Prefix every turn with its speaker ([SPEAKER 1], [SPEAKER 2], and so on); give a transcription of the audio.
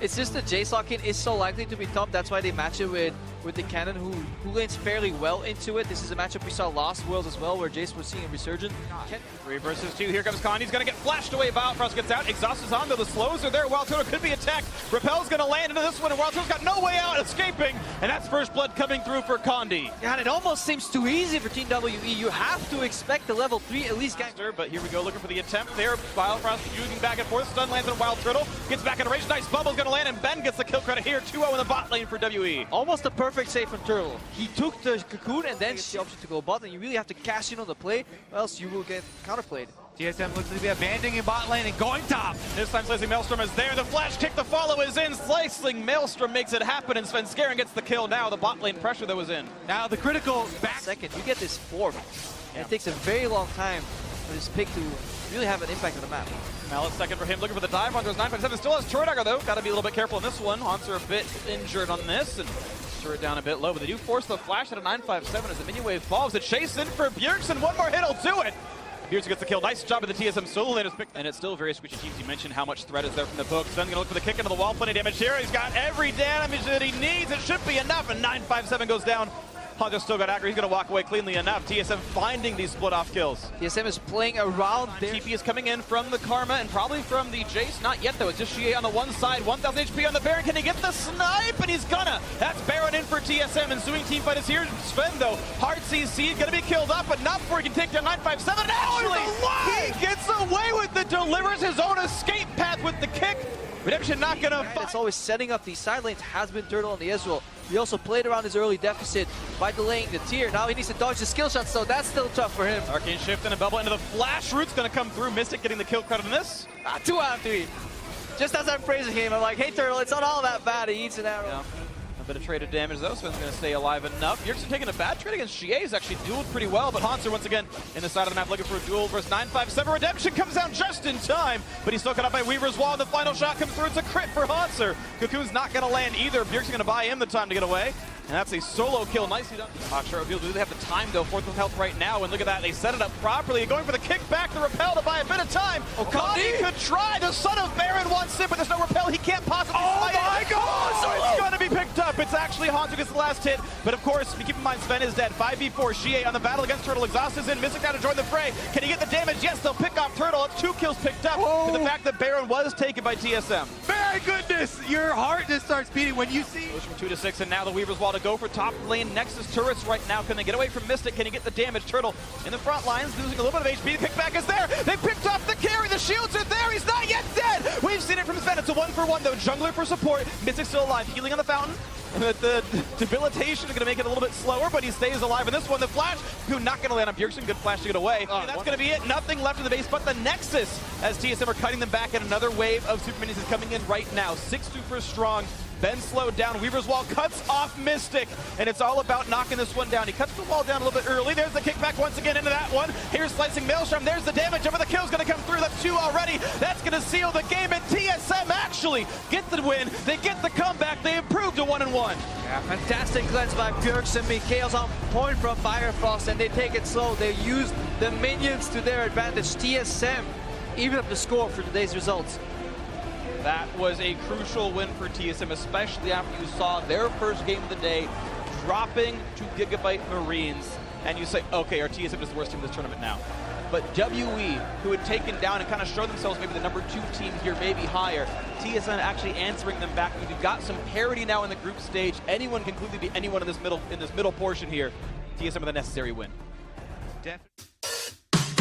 [SPEAKER 1] It's just the Jace lock-in is so likely to be top. That's why they match it with the Cannon, who lanes fairly well into it. This is a matchup we saw last Worlds as well, where Jace was seeing a resurgence.
[SPEAKER 2] 3 versus 2. Here comes Khan. He's going to get flashed away. Frost gets out. Exhaust is on, though the slows are there. Wild Turtle could be attacked. Repel's going to land into this one, and Wild Turtle's got no way out, escaping. And that's first blood coming through for Condi.
[SPEAKER 1] Yeah, and it almost seems too easy for Team WE. You have to expect the level 3 at least gangster.
[SPEAKER 2] But here we go, looking for the attempt there. Wild Frost using back and forth. Stun lands on Wild Turtle. Gets back in range. Nice bubble's going to land, and Ben gets the kill credit here. 2-0 in the bot lane for WE.
[SPEAKER 1] Almost a perfect save from Turtle. He took the cocoon and then the option to go bot, and you really have to cash in on the play, or else you will get counterplayed.
[SPEAKER 3] TSM looks to be abandoning bot lane and going top.
[SPEAKER 2] This time Slicing Maelstrom is there. The flash kick, the follow is in. Slicing Maelstrom makes it happen, and Sven Skaren gets the kill now. The bot lane pressure that was in.
[SPEAKER 3] Now the critical back.
[SPEAKER 1] Second, you get this form. It takes a very long time for this pick to really have an impact on the map.
[SPEAKER 2] Mallet second for him, looking for the dive on. There's 957. Still has turret dagger though. Got to be a little bit careful in this one. Haunter a bit injured on this, and turret down a bit low. But they do force the flash at a 957 as the minion wave falls. The chase in for Bjergsen. One more hit will do it. Bjergsen gets the kill. Nice job of the TSM solo lane. And it's still very squishy teams. You mentioned how much threat is there from the book. Sven's going to look for the kick into the wall. Plenty of damage here. He's got every damage that he needs. It should be enough. And 957 goes down. Hunter still got aggro. He's going to walk away cleanly enough. TSM finding these split-off kills.
[SPEAKER 1] TSM is playing around there.
[SPEAKER 2] TP is coming in from the Karma and probably from the Jace. Not yet, though. It's just Chia on the one side. 1,000 HP on the Baron. Can he get the snipe? And he's gonna. That's Baron in for TSM. Ensuing team fight is here. Sven, though. Hard CC is going to be killed up, but not before he can take down 957. Actually, he gets away with it. Delivers his own escape path with the kick. Redemption not going to fight.
[SPEAKER 1] It's always setting up these side lanes has been Turtle on the Ezreal. He also played around his early deficit by delaying the tier. Now he needs to dodge the skill shots, so that's still tough for him.
[SPEAKER 2] Arcane shift and a bubble into the flash. Root's going to come through. Mystic getting the kill credit in this.
[SPEAKER 1] 2 out of 3. Just as I'm praising him, I'm like, hey Turtle, it's not all that bad. He eats an arrow.
[SPEAKER 2] Yeah. A bit of traded damage though. Sven's going to stay alive enough. Bjergsen taking a bad trade against Shie. He's actually dueled pretty well, but Haunter once again in the side of the map looking for a duel versus 957. Redemption comes down just in time, but he's still caught up by Weaver's Wall. The final shot comes through. It's a crit for Haunter. Cocoon's not going to land either. Bjergsen's going to buy him the time to get away. And that's a solo kill. Nicely done. Hawkshire revealed. Do they have the time, though? 4th with health right now. And look at that. They set it up properly. Going for the kickback, the repel to buy a bit of time. Condi could try. The son of Baron wants it, but there's no repel. He can't possibly fight it. Oh, my God! So it's going to be picked up. It's actually Haunter gets the last hit. But, of course, keep in mind, Sven is dead. 5v4. Shie on the battle against Turtle. Exhaust is in. Mystic now to join the fray. Can he get the damage? Yes, they'll pick off Turtle. It's 2 kills picked up. And the fact that Baron was taken by TSM.
[SPEAKER 3] My goodness! Your heart just starts beating when you see.
[SPEAKER 2] Goes from 2 to 6, and now the Weaver's Wall to go for top lane. Nexus turrets right now. Can they get away from Mystic? Can he get the damage? Turtle in the front lines, losing a little bit of HP. The kickback is there. They picked off the carry. The shields are there. He's not yet dead. We've seen it from Sven. It's a 1-for-1 though. Jungler for support. Mystic still alive. Healing on the fountain. The debilitation is going to make it a little bit slower, but he stays alive in this one. The flash, who not going to land on Bjergsen. Good flash to get away. And that's going to be it. Nothing left in the base but the Nexus as TSM are cutting them back, and another wave of super minions is coming in right now. 6 super strong. Ben slowed down. Weaver's Wall cuts off Mystic, and it's all about knocking this one down. He cuts the wall down a little bit early. There's the kickback once again into that one. Here's Slicing Maelstrom. There's the damage. Over the kill's going to come through. That's 2 already. That's going to seal the game, and TSM actually get the win. They get the comeback. They improved to 1-1.
[SPEAKER 1] Yeah, fantastic cleanse by Bjergsen. Chaos on point from Firefrost, and they take it slow. They use the minions to their advantage. TSM even up the score for today's results.
[SPEAKER 2] That was a crucial win for TSM, especially after you saw their first game of the day dropping to Gigabyte Marines. And you say, okay, our TSM is the worst team in this tournament now. But WE, who had taken down and kind of showed themselves maybe the number 2 team here, maybe higher, TSM actually answering them back. We've got some parity now in the group stage. Anyone can clearly be anyone in this middle portion here. TSM with a necessary win.